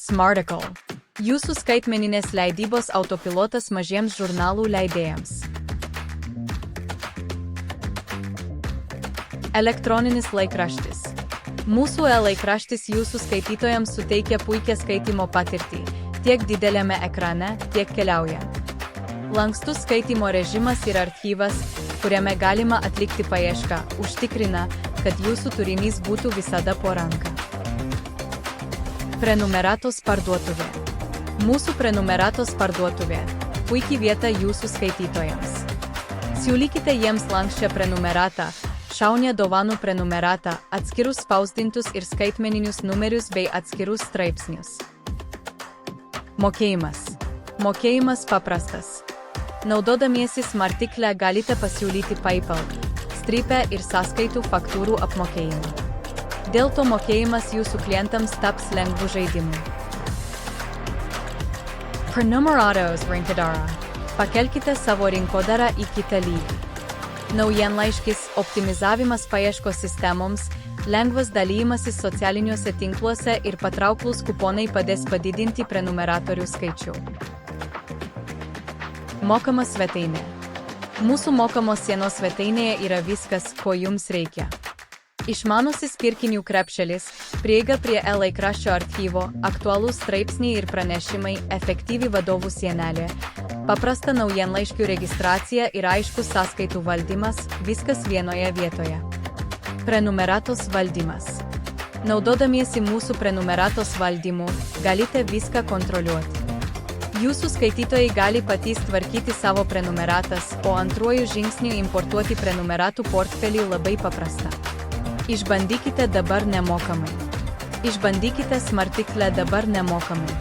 Smarticle. Jūsų skaitmeninės leidybos autopilotas mažiems žurnalų leidėjams. Elektroninis laikraštis. Mūsų e-laikraštis jūsų skaitytojams suteikia puikią skaitymo patirtį, tiek didelėme ekrane, tiek keliaujant. Lankstus skaitymo režimas ir archyvas, kuriame galima atlikti paiešką, užtikrina, kad jūsų turinys būtų visada po ranka. Prenumeratos parduotuvė. Mūsų prenumeratos parduotuvė – puikiai vieta jūsų skaitytojams. Siūlykite jiems lanksčią prenumeratą, šaunią dovanų prenumeratą, atskirus spausdintus ir skaitmeninius numerius bei atskirus straipsnius. Mokėjimas. Mokėjimas paprastas. Naudodamiesi Smarticle galite pasiūlyti PayPal, Stripe ir sąskaitų faktūrų apmokėjimą. Dėl to mokėjimas jūsų klientams taps lengvu žaidimu. Prenumeratos rinkodara. Pakelkite savo rinkodarą į kitą lygį. Naujienlaiškis, optimizavimas paieškos sistemoms, lengvas dalymasis socialiniuose tinkluose ir patrauklūs kuponai padės padidinti prenumeratorių skaičių. Mokama svetainė. Mūsų mokamos sienos svetainėje yra viskas, ko jums reikia. Išmanusis pirkinių krepšelis, prieiga prie e-laikraščio archyvo, aktualūs straipsniai ir pranešimai, efektyvi vadovų sienelė, paprasta naujienlaiškių registracija ir aiškus sąskaitų valdymas, viskas vienoje vietoje. Prenumeratos valdymas. Naudodamiesi mūsų prenumeratos valdymu, galite viską kontroliuoti. Jūsų skaitytojai gali patys tvarkyti savo prenumeratas, o antruoju žingsniu importuoti prenumeratų portfelį labai paprasta. Išbandykite dabar nemokamai. Išbandykite Smarticle dabar nemokamai.